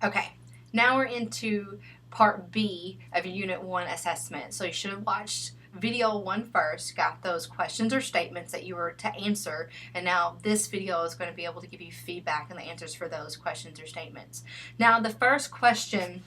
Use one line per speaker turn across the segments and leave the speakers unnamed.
Okay, now we're into part B of your Unit 1 assessment. So you should have watched video 1 first, got those questions or statements that you were to answer, and now this video is going to be able to give you feedback and the answers for those questions or statements. Now, the first question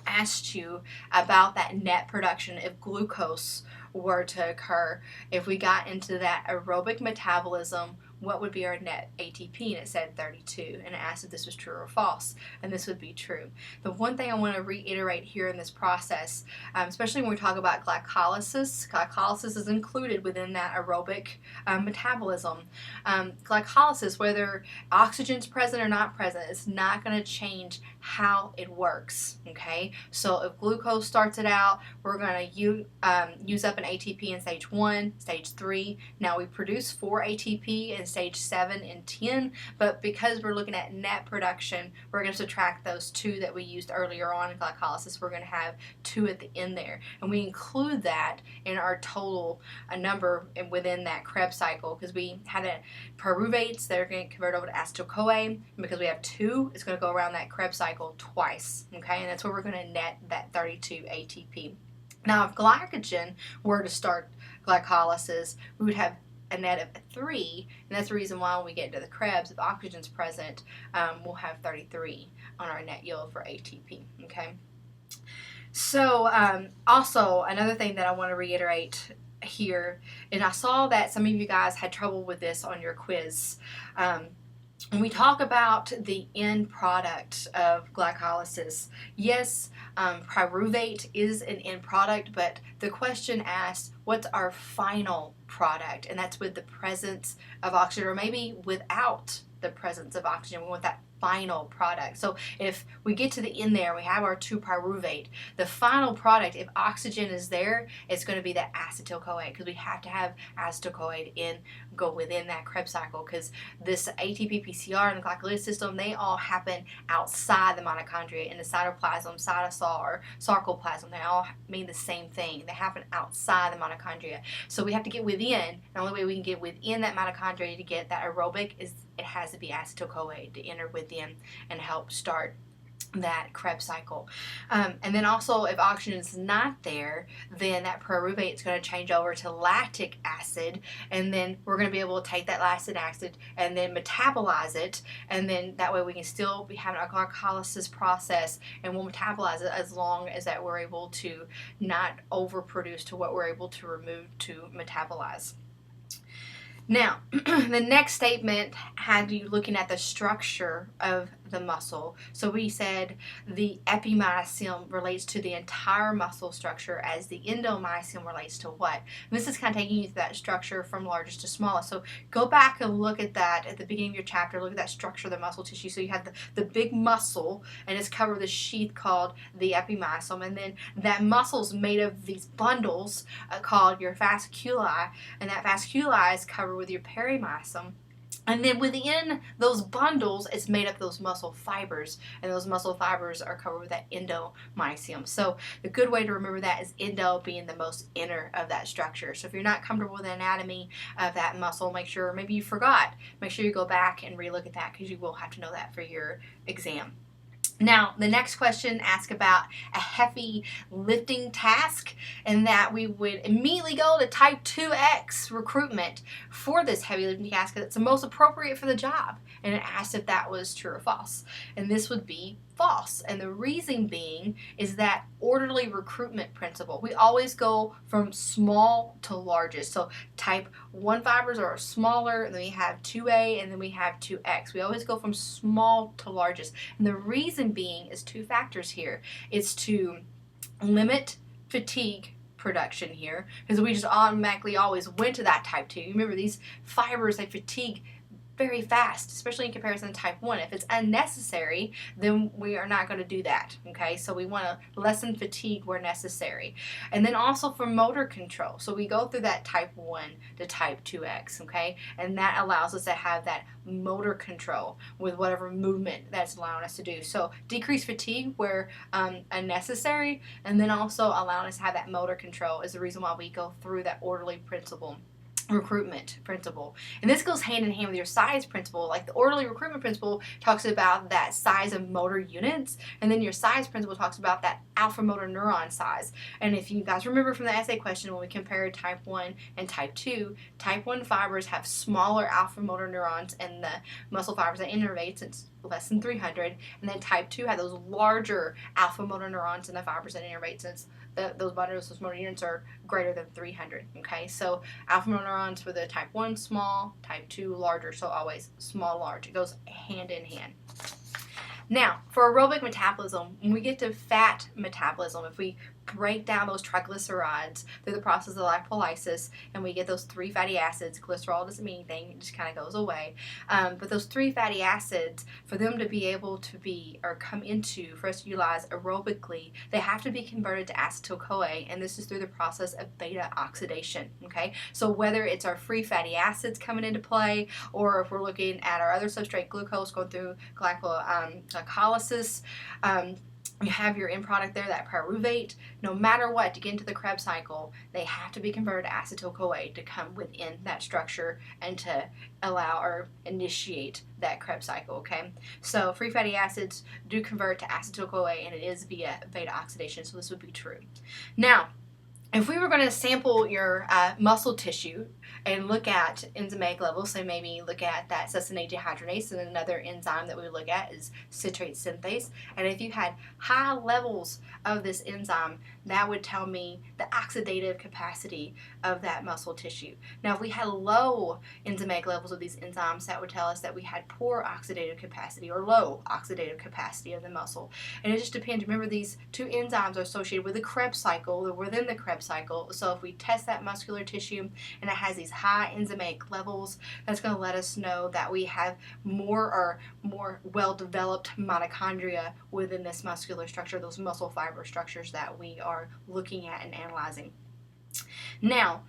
asked you about that net production if glucose were to occur. If we got into that aerobic metabolism, what would be our net ATP? And it said 32. And it asked if this was true or false. And this would be true. The one thing I want to reiterate here in this process, especially when we talk about glycolysis is included within that aerobic metabolism. Glycolysis, whether oxygen's present or not present, it's not going to change how it works. Okay, so if glucose starts it out, we're going to use up an ATP in stage 1, stage 3. Now we produce 4 ATP in stage 7 and 10, but because we're looking at net production, we're going to subtract those 2 that we used earlier on in glycolysis. We're going to have 2 at the end there, and we include that in our total number within that Krebs cycle, because we had pyruvates that are going to convert over to acetyl-CoA, and because we have 2, it's going to go around that Krebs cycle twice. Okay, and that's where we're going to net that 32 ATP. Now, if glycogen were to start glycolysis, we would have a net of 3, and that's the reason why when we get into the Krebs, if oxygen's present, we'll have 33 on our net yield for ATP. Okay. So also another thing that I want to reiterate here, and I saw that some of you guys had trouble with this on your quiz. When we talk about the end product of glycolysis, yes, pyruvate is an end product, but the question asks, what's our final product? And that's with the presence of oxygen, or maybe without the presence of oxygen. We want that final product. So if we get to the end there, we have our 2-pyruvate. The final product, if oxygen is there, it's going to be that acetyl-CoA, because we have to have acetyl-CoA to go within that Krebs cycle, because this ATP PCR and the glycolytic system, they all happen outside the mitochondria in the cytoplasm, cytosol, or sarcoplasm. They all mean the same thing. They happen outside the mitochondria. So we have to get within. The only way we can get within that mitochondria to get that aerobic is it has to be acetyl-CoA to enter within and help start that Krebs cycle. And then also, if oxygen is not there, then that pyruvate is going to change over to lactic acid, and then we're going to be able to take that lactic acid and then metabolize it, and then that way we can still be having our glycolysis process, and we'll metabolize it as long as that we're able to not overproduce to what we're able to remove to metabolize. Now, the next statement had you looking at the structure of the muscle. So we said the epimysium relates to the entire muscle structure, as the endomysium relates to what? And this is kind of taking you through that structure from largest to smallest. So go back and look at that at the beginning of your chapter. Look at that structure of the muscle tissue. So you have the big muscle, and it's covered with a sheath called the epimysium, and then that muscle is made of these bundles called your fasciculi, and that fasciculi is covered with your perimysium. And then within those bundles, it's made up of those muscle fibers, and those muscle fibers are covered with that endomysium. So the good way to remember that is endo being the most inner of that structure. So if you're not comfortable with the anatomy of that muscle, make sure, maybe you forgot, make sure you go back and relook at that, because you will have to know that for your exam. Now, the next question asks about a heavy lifting task, and that we would immediately go to type 2X recruitment for this heavy lifting task, because it's the most appropriate for the job. And it asked if that was true or false. And this would be false. And the reason being is that orderly recruitment principle. We always go from small to largest. So type 1 fibers are smaller, and then we have 2A, and then we have 2X. We always go from small to largest. And the reason being is 2 factors here. It's to limit fatigue production here, because we just automatically always went to that type 2. You remember, these fibers, they fatigue very fast, especially in comparison to type 1. If it's unnecessary, then we are not going to do that. Okay, so we want to lessen fatigue where necessary. And then also for motor control, so we go through that type 1 to type 2X. Okay, and that allows us to have that motor control with whatever movement that's allowing us to do. So decrease fatigue where unnecessary, and then also allowing us to have that motor control is the reason why we go through that orderly principle recruitment principle. And this goes hand in hand with your size principle. Like the orderly recruitment principle talks about that size of motor units, and then your size principle talks about that alpha motor neuron size. And if you guys remember from the essay question when we compared type 1 and type 2, type 1 fibers have smaller alpha motor neurons and the muscle fibers that innervates, it's less than 300, and then type 2 have those larger alpha motor neurons and the fibers that innervates, and those motor units are greater than 300. Okay, so alpha motor neurons for the type 1 small, type 2 larger, so always small, large. It goes hand in hand. Now, for aerobic metabolism, when we get to fat metabolism, if we break down those triglycerides through the process of lipolysis and we get those 3 fatty acids, glycerol doesn't mean anything, it just kind of goes away. But those 3 fatty acids, for them to be able to be or come into, for us to utilize aerobically, they have to be converted to acetyl-CoA, and this is through the process of beta oxidation. Okay, so whether it's our free fatty acids coming into play, or if we're looking at our other substrate glucose going through glycolysis, you have your end product there, that pyruvate. No matter what, to get into the Krebs cycle, they have to be converted to acetyl-CoA to come within that structure and to allow or initiate that Krebs cycle, okay? So free fatty acids do convert to acetyl-CoA, and it is via beta oxidation, so this would be true. Now, if we were going to sample your muscle tissue and look at enzymatic levels, so maybe look at that succinate dehydrogenase, and another enzyme that we would look at is citrate synthase. And if you had high levels of this enzyme, that would tell me the oxidative capacity of that muscle tissue. Now, if we had low enzymatic levels of these enzymes, that would tell us that we had poor oxidative capacity or low oxidative capacity of the muscle. And it just depends. Remember, these 2 enzymes are associated with the Krebs cycle. They're within the Krebs cycle. So if we test that muscular tissue and it has these high enzymatic levels, that's going to let us know that we have more well-developed mitochondria within this muscular structure, those muscle fiber structures that we are looking at and analyzing. Now,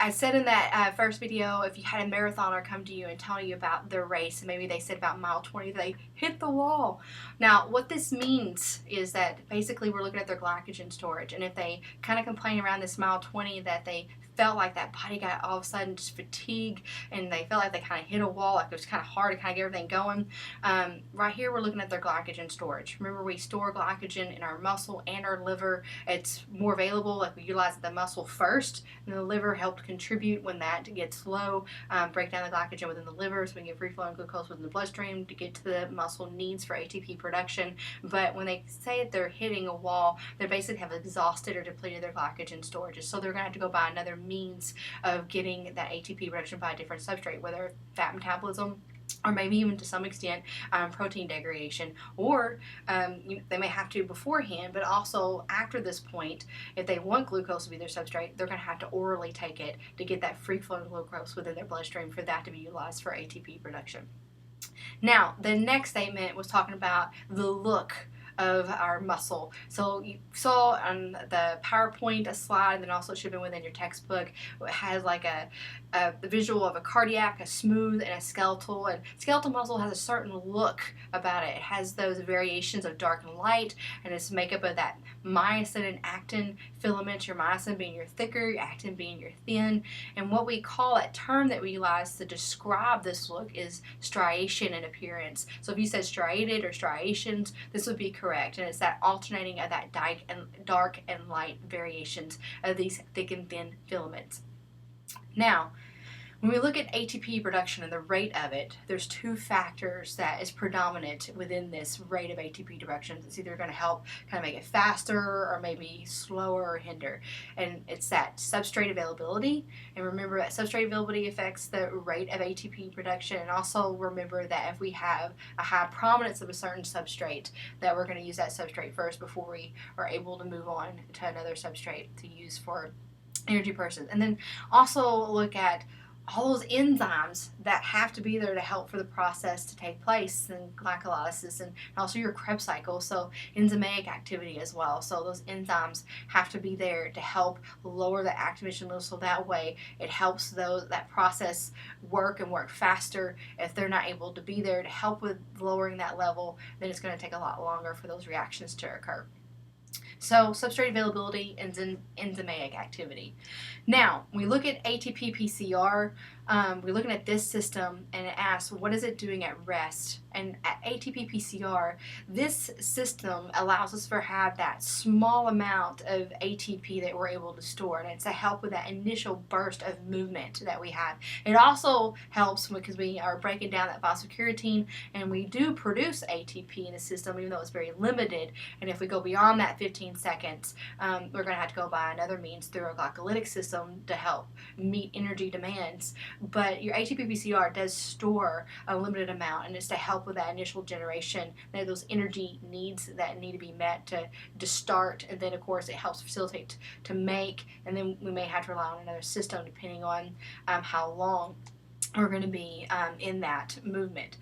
I said in that first video, if you had a marathoner come to you and tell you about their race, and maybe they said about mile 20, they hit the wall. Now, what this means is that basically we're looking at their glycogen storage, and if they kind of complain around this mile 20 that they felt like that body got all of a sudden just fatigued and they felt like they kind of hit a wall, like it was kind of hard to kind of get everything going. Right here we're looking at their glycogen storage. Remember, we store glycogen in our muscle and our liver. It's more available, like we utilize the muscle first, and the liver helped contribute when that gets low, break down the glycogen within the liver so we can get free flowing glucose within the bloodstream to get to the muscle needs for ATP production. But when they say that they're hitting a wall, they basically have exhausted or depleted their glycogen storages, so they're going to have to go by another means of getting that ATP production by a different substrate, whether fat metabolism or maybe even to some extent protein degradation, or they may have to beforehand, but also after this point, if they want glucose to be their substrate, they're going to have to orally take it to get that free-flowing glucose within their bloodstream for that to be utilized for ATP production. Now, the next statement was talking about the look of our muscle. So you saw on the PowerPoint a slide, and then also it should have been within your textbook. It has like a visual of a cardiac, a smooth, and a skeletal. And skeletal muscle has a certain look about it. It has those variations of dark and light, and it's made up of that myosin and actin filaments, your myosin being your thicker, your actin being your thin. And what we call, that term that we utilize to describe this look, is striation in appearance. So if you said striated or striations, this would be correct. And it's that alternating of that dark and light variations of these thick and thin filaments. Now, when we look at ATP production and the rate of it, there's 2 factors that is predominant within this rate of ATP production. It's either going to help kind of make it faster or maybe slower or hinder. And it's that substrate availability. And remember that substrate availability affects the rate of ATP production. And also remember that if we have a high prominence of a certain substrate, that we're going to use that substrate first before we are able to move on to another substrate to use for energy purposes. And then also look at all those enzymes that have to be there to help for the process to take place, and glycolysis, and also your Krebs cycle, so enzymatic activity as well. So those enzymes have to be there to help lower the activation level, so that way it helps that process work and work faster. If they're not able to be there to help with lowering that level, then it's going to take a lot longer for those reactions to occur. So substrate availability and enzymatic activity. Now, when we look at ATP-PCR, we're looking at this system and it asks, what is it doing at rest? And at ATP-PCR, this system allows us to have that small amount of ATP that we're able to store, and it's to help with that initial burst of movement that we have. It also helps because we are breaking down that phosphocreatine, and we do produce ATP in the system, even though it's very limited. And if we go beyond that 15 seconds, we're going to have to go by another means through our glycolytic system to help meet energy demands. But your ATP-PCR does store a limited amount, and it's to help with that initial generation, those energy needs that need to be met to start, and then of course it helps facilitate to make, and then we may have to rely on another system depending on how long we're going to be in that movement.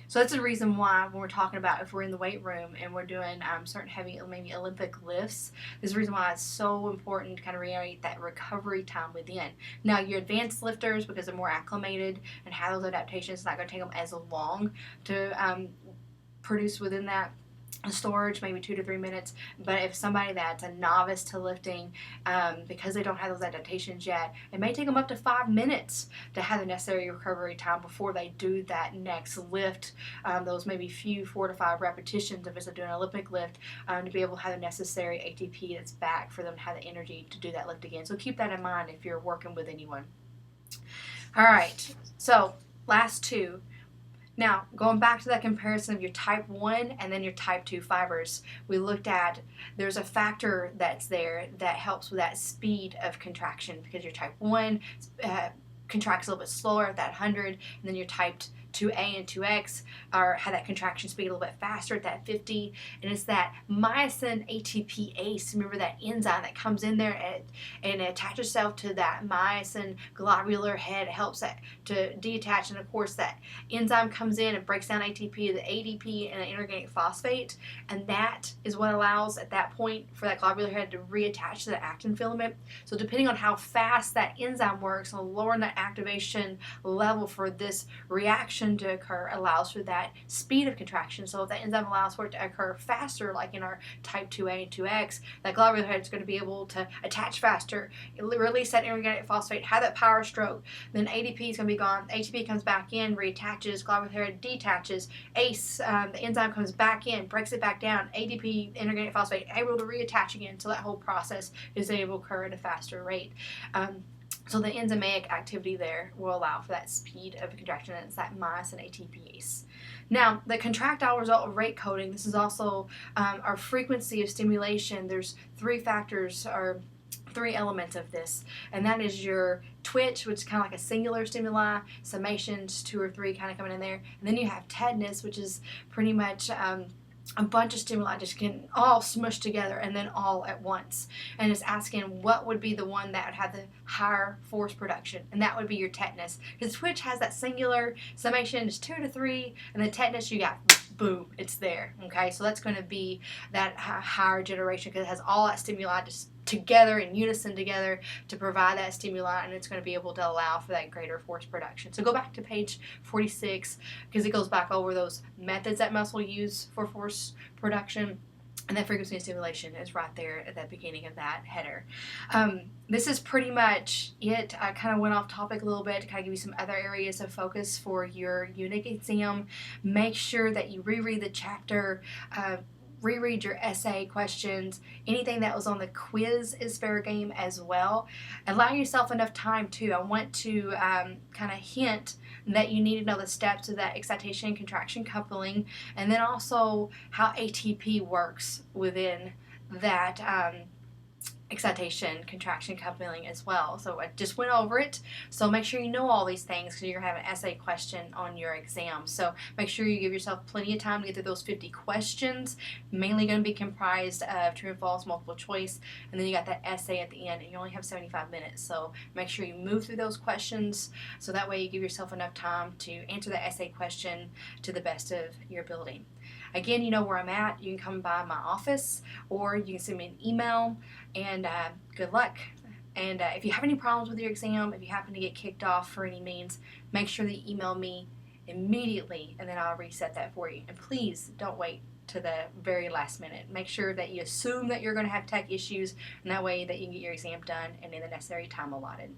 So that's the reason why when we're talking about if we're in the weight room and we're doing certain heavy, maybe Olympic lifts, there's a reason why it's so important to kind of reiterate that recovery time within. Now, your advanced lifters, because they're more acclimated and have those adaptations, it's not going to take them as long to produce within that storage, maybe 2 to 3 minutes. But if somebody that's a novice to lifting, because they don't have those adaptations yet, it may take them up to 5 minutes to have the necessary recovery time before they do that next lift, those maybe few 4 to 5 repetitions if it's doing an Olympic lift, to be able to have the necessary ATP that's back for them to have the energy to do that lift again. So keep that in mind if you're working with anyone. All right, so last two. Now, going back to that comparison of your type 1 and then your type 2 fibers, we looked at there's a factor that's there that helps with that speed of contraction, because your type 1 contracts a little bit slower at that 100, and then your type 2A and 2X have that contraction speed a little bit faster at that 50, and it's that myosin ATPase. Remember that enzyme that comes in there and it attaches itself to that myosin globular head. It helps that to detach, and of course that enzyme comes in and breaks down ATP, the ADP, and an inorganic phosphate, and that is what allows at that point for that globular head to reattach to the actin filament. So depending on how fast that enzyme works and lowering that activation level for this reaction to occur allows for that speed of contraction. So if that enzyme allows for it to occur faster, like in our type 2A and 2X, that globular head is going to be able to attach faster, release that inorganic phosphate, have that power stroke, then ADP is going to be gone, ATP comes back in, reattaches, globular head detaches, ACE, the enzyme comes back in, breaks it back down, ADP, inorganic phosphate, able to reattach again, so that whole process is able to occur at a faster rate. So the enzymatic activity there will allow for that speed of contraction, and it's that myosin ATPase. Now, the contractile result of rate coding, this is also our frequency of stimulation. There's 3 factors or 3 elements of this, and that is your twitch, which is kind of like a singular stimuli, summations, 2 or 3 kind of coming in there, and then you have tetanus, which is pretty much a bunch of stimuli just getting all smushed together and then all at once. And it's asking what would be the one that would have the higher force production, and that would be your tetanus. Because twitch has that singular summation, is 2 to 3, and the tetanus you got boom, it's there. Okay, so that's going to be that higher generation because it has all that stimuli just together in unison together to provide that stimuli, and it's going to be able to allow for that greater force production. So go back to page 46 because it goes back over those methods that muscle use for force production, and that frequency of stimulation is right there at the beginning of that header. This is pretty much it. I kind of went off topic a little bit to kind of give you some other areas of focus for your unit exam. Make sure that you reread the chapter, reread your essay questions. Anything that was on the quiz is fair game as well. Allow yourself enough time too. I want to kind of hint that you need to know the steps of that excitation and contraction coupling, and then also how ATP works within that excitation, contraction, coupling as well. So I just went over it. So make sure you know all these things because you're going to have an essay question on your exam. So make sure you give yourself plenty of time to get through those 50 questions, mainly going to be comprised of true and false, multiple choice, and then you got that essay at the end, and you only have 75 minutes. So make sure you move through those questions so that way you give yourself enough time to answer the essay question to the best of your ability. Again, you know where I'm at. You can come by my office or you can send me an email, and good luck. And if you have any problems with your exam, if you happen to get kicked off for any means, make sure that you email me immediately and then I'll reset that for you. And please don't wait. to the very last minute. Make sure that you assume that you're going to have tech issues, and that way that you can get your exam done and in the necessary time allotted.